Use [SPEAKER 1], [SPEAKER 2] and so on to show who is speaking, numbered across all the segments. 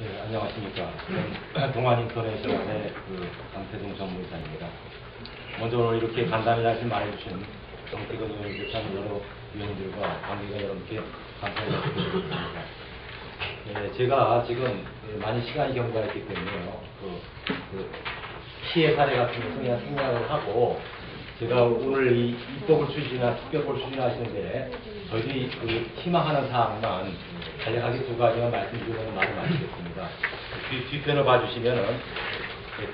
[SPEAKER 1] 네, 안녕하십니까. 저는 동아인터내셔널의 강태동 전무이사입니다. 먼저 오늘 이렇게 간단히 말씀 해주신 정태근 의원을 비롯한 여러 위원들과 관계자 여러분께 감사를 드리겠습니다. 네, 제가 지금 많이 시간이 경과했기 때문에요. 피해 사례 같은 것을 그냥 생략을 하고 제가 오늘 이 입법을 특별법을 추진하시는데 저희들이 희망하는 사항만 간략하게 두 가지만 말씀드리고 말을 마치겠습니다. 뒤편을 봐주시면은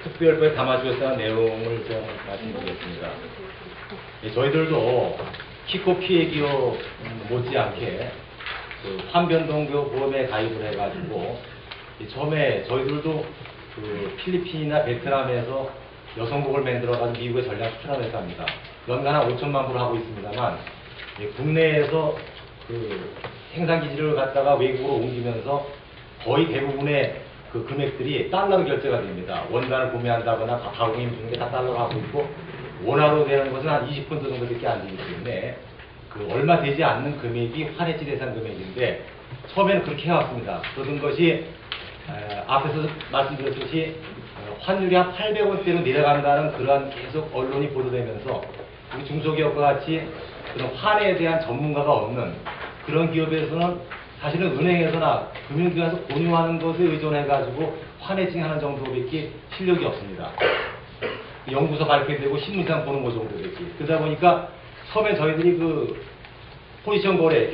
[SPEAKER 1] 특별법에 담아주었다는 내용을 좀 말씀드리겠습니다. 저희들도 키코 피해 기업 못지않게 환변동 보험에 가입을 해가지고 처음에 저희들도 필리핀이나 베트남에서 여성복을 만들어가지고 미국에 전량 수출하고 했답니다. 연간 한 5천만 불을 하고 있습니다만 국내에서 생산기지를 갖다가 외국으로 옮기면서 거의 대부분의 금액들이 달러로 결제가 됩니다. 원단을 구매한다거나 가공임 주는 게 다 달러로 하고 있고 원화로 되는 것은 한 20% 정도밖에 안 되기 때문에 얼마 되지 않는 금액이 환해지 대상 금액인데 처음에는 그렇게 해왔습니다. 그런 것이 앞에서 말씀드렸듯이 환율이 한 800원대로 내려간다는 그러한 계속 언론이 보도되면서 우리 중소기업과 같이 그런 환에 대한 전문가가 없는 그런 기업에서는 사실은 은행에서나 금융기관에서 공유하는 것에 의존해가지고 환해칭하는 정도밖에 실력이 없습니다. 연구소 발표되고 신문상 보는 것 정도겠지. 그러다 보니까 처음에 저희들이 포지션 거래,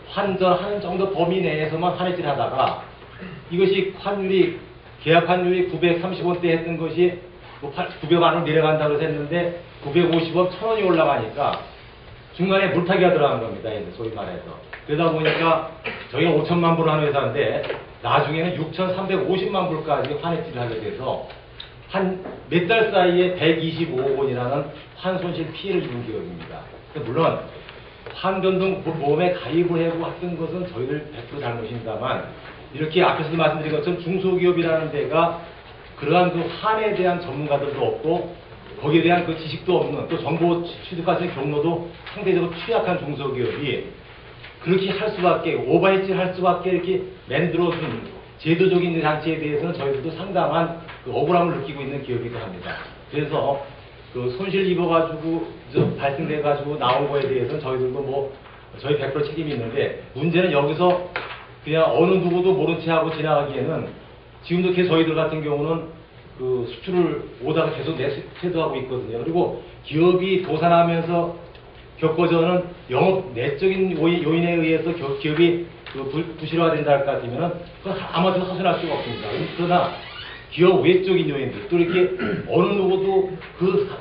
[SPEAKER 1] 환전하는 정도 범위 내에서만 환해질 하다가 이것이 계약 환율이 930원대 했던 것이 900만 원 내려간다고 해서 했는데 950원, 1000원이 올라가니까 중간에 물타기가 들어간 겁니다. 소위 말해서. 그러다 보니까 저희가 5천만 불 하는 회사인데 나중에는 6,350만 불까지 환해질을 하게 돼서 한 몇 달 사이에 125억 원이라는 환손실 피해를 주는 기업입니다. 물론 환변동 보험에 가입을 하고 했던 것은 저희들 100% 잘못입니다만 이렇게 앞에서도 말씀드린 것처럼 중소기업이라는 데가 그러한 환에 대한 전문가들도 없고 거기에 대한 지식도 없는 또 정보 취득하는 경로도 상대적으로 취약한 중소기업이 그렇게 할 수밖에 오버헤지를 할 수밖에 이렇게 만들어준 제도적인 장치에 대해서는 저희들도 상당한 억울함을 느끼고 있는 기업이기도 합니다. 그래서 손실 입어가지고 발생돼가지고 나온 거에 대해서는 저희들도 저희 100% 책임이 있는데 문제는 여기서 그냥 어느 누구도 모른 채 하고 지나가기에는 지금도 계속 저희들 같은 경우는 수출을 오다가 계속 태도하고 있거든요. 그리고 기업이 도산하면서 겪어져는 영업 내적인 요인에 의해서 기업이 부실화된다 할 것 같으면은 그건 아무도 허술할 수가 없습니다. 그러나 기업 외적인 요인들 또 이렇게 어느 누구도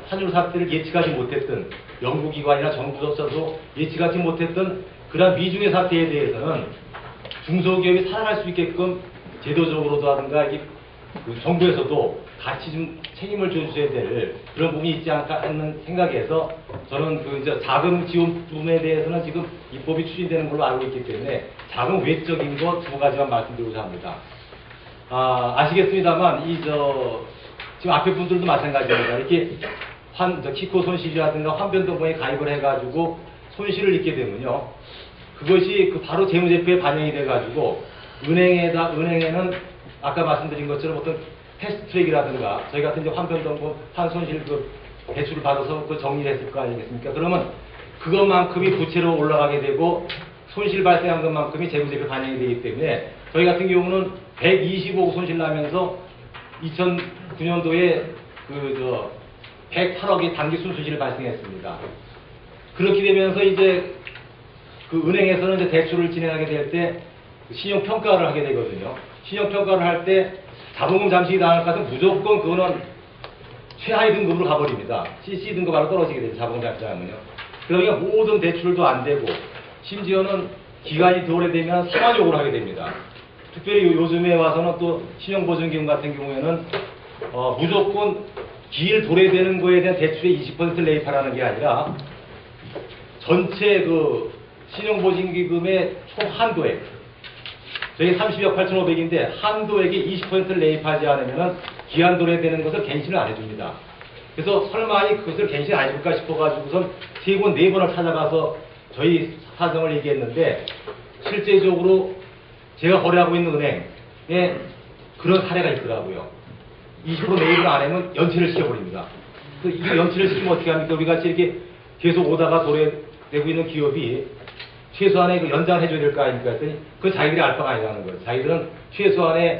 [SPEAKER 1] 환율 사태를 예측하지 못했던 연구기관이나 정부조차도 예측하지 못했던 그러한 미중의 사태에 대해서는 중소기업이 살아날 수 있게끔 제도적으로도 하든가 정부에서도 같이 좀 책임을 져주셔야 될 그런 부분이 있지 않을까 하는 생각에서 저는 자금 지원 부분에 대해서는 지금 입법이 추진되는 걸로 알고 있기 때문에 자금 외적인 것 두 가지만 말씀드리고자 합니다. 아시겠습니다만 지금 앞에 분들도 마찬가지입니다. 이렇게 키코 손실이라든가 환변동보험에 가입을 해가지고 손실을 입게 되면요. 그것이 바로 재무제표에 반영이 돼가지고 은행에는 아까 말씀드린 것처럼 어떤 패스트트랙이라든가 저희 같은 환변동보 환손실 대출을 받아서 정리를 했을 거 아니겠습니까? 그러면 그것만큼이 부채로 올라가게 되고 손실 발생한 것만큼이 재무제표에 반영이 되기 때문에 저희 같은 경우는 125억 손실 나면서 2009년도에 108억의 단기 순손실이 발생했습니다. 그렇게 되면서 은행에서는 대출을 진행하게 될 때 신용평가를 하게 되거든요. 신용평가를 할 때 자본금 잠식이 당할 것 같으면 무조건 그거는 최하위 등급으로 가버립니다. CC 등급으로 떨어지게 되죠. 자본금 잠식하면요. 그러니까 모든 대출도 안 되고 심지어는 기간이 더 오래되면 상환 요구를 하게 됩니다. 특별히 요즘에 와서는 또 신용보증기금 같은 경우에는 무조건 기일 도래되는 거에 대한 대출의 20% 레이파라는 게 아니라 전체 신용보증기금의 총 한도액 저희 30억 8,500인데 한도액이 20%를 레이프하지 않으면 기한 도래되는 것을 갱신을 안 해줍니다. 그래서 설마 그것을 갱신 안 해줄까 싶어가지고선 3번, 4번을 찾아가서 저희 사정을 얘기했는데 실제적으로 제가 거래하고 있는 은행에 그런 사례가 있더라고요. 20% 매입을 안 하면 연체를 시켜버립니다. 이 연체를 시키면 어떻게 합니까? 우리 같이 이렇게 계속 오다가 도래되고 있는 기업이 최소한의 그 연장을 해줘야 될 거 아닙니까? 했더니 그 자기들이 알 바가 아니라는 거예요. 자기들은 최소한의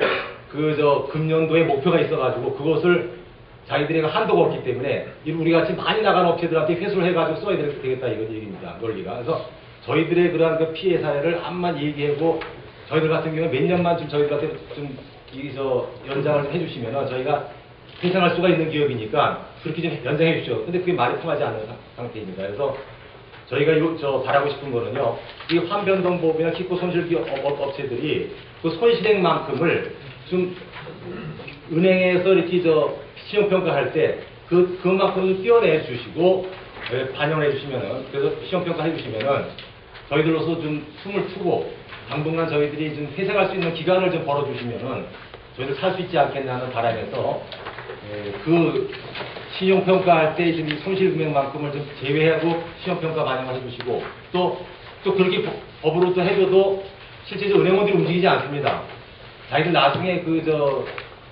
[SPEAKER 1] 금년도에 목표가 있어가지고 그것을 자기들에게 한도가 없기 때문에 우리 같이 많이 나가는 업체들한테 회수를 해가지고 써야 되겠다 이런 얘기입니다. 논리가. 그래서 저희들의 그러한 그 피해 사례를 암만 얘기하고 저희들 같은 경우는 몇 년만 좀 저희들한테 좀 연장을 좀 해주시면은 저희가 회생할 수가 있는 기업이니까 그렇게 좀 연장해 주십시오. 근데 그게 말이 통하지 않는 상태입니다. 그래서 저희가 바라고 싶은 거는요, 이 환변동 보험이나 키코 손실기업 업체들이 그 손실액만큼을 좀 은행에서 이렇게 시험평가할 때 그만큼을 띄어내 주시고 반영을 해 주시면은, 그래서 시험평가 해 주시면은 저희들로서 좀 숨을 트고 당분간 저희들이 좀 회생할 수 있는 기간을 좀 벌어주시면은 저희들 살 수 있지 않겠나 하는 바람에서 그 신용평가할 때 좀 손실금액만큼을 좀 제외하고 시험평가 반영을 해주시고 또 그렇게 법으로 또 해줘도 실제로 은행원들이 움직이지 않습니다. 자기들 나중에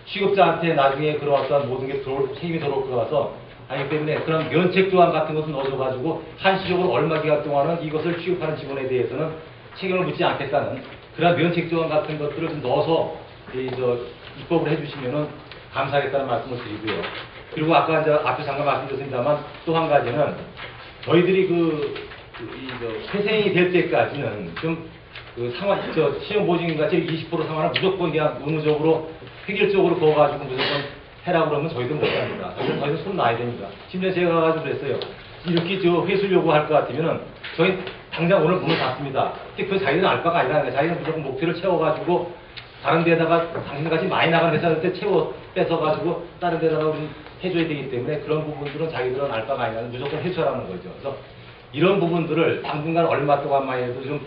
[SPEAKER 1] 취급자한테 나중에 그런 모든 게 책임이 들어올 것 같아서 하기 때문에 그런 면책 조항 같은 것을 넣어줘가지고 한시적으로 얼마 기간 동안은 이것을 취급하는 직원에 대해서는 책임을 묻지 않겠다는 그런 면책 조항 같은 것들을 좀 넣어서 입법을 해주시면은 감사하겠다는 말씀을 드리고요. 그리고 아까 앞에 잠깐 말씀드렸습니다만 또 한 가지는 저희들이 회생이 될 때까지는 좀 상환, 시험보증인 같이 20% 상환을 무조건 그냥 의무적으로 획일적으로 그어가지고 무조건 해라고 그러면 저희들은 못합니다. 저희는 손 놔야 됩니다. 심지어 제가 가가지고 그랬어요. 이렇게 회수 요구할 것 같으면은 저희 당장 오늘 문을 닫습니다. 근데 그 자기는 알 바가 아니라는 거예요. 자기는 무조건 목표를 채워가지고 다른 데다가 당신같이 많이 나가는 회사한테 뺏어가지고 다른 데다가 우리 해줘야 되기 때문에 그런 부분들은 자기들은 알 바가 아니라는 무조건 회수하라는 거죠. 그래서 이런 부분들을 당분간 얼마 동안만 해도 좀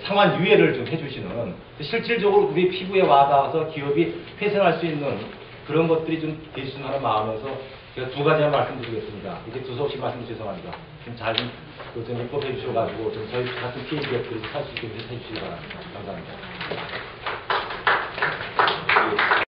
[SPEAKER 1] 상환 유예를 좀 해주시는 실질적으로 우리 피부에 와닿아서 기업이 회생할 수 있는 그런 것들이 좀 되시면 하는 마음에서 제가 두 가지만 말씀드리겠습니다. 이렇게 두서없이 말씀 죄송합니다. 좀 잘 좀 입법해 주셔가지고 저희 같은 피해 기업들이 살 수 있게 해주시기 바랍니다. 감사합니다.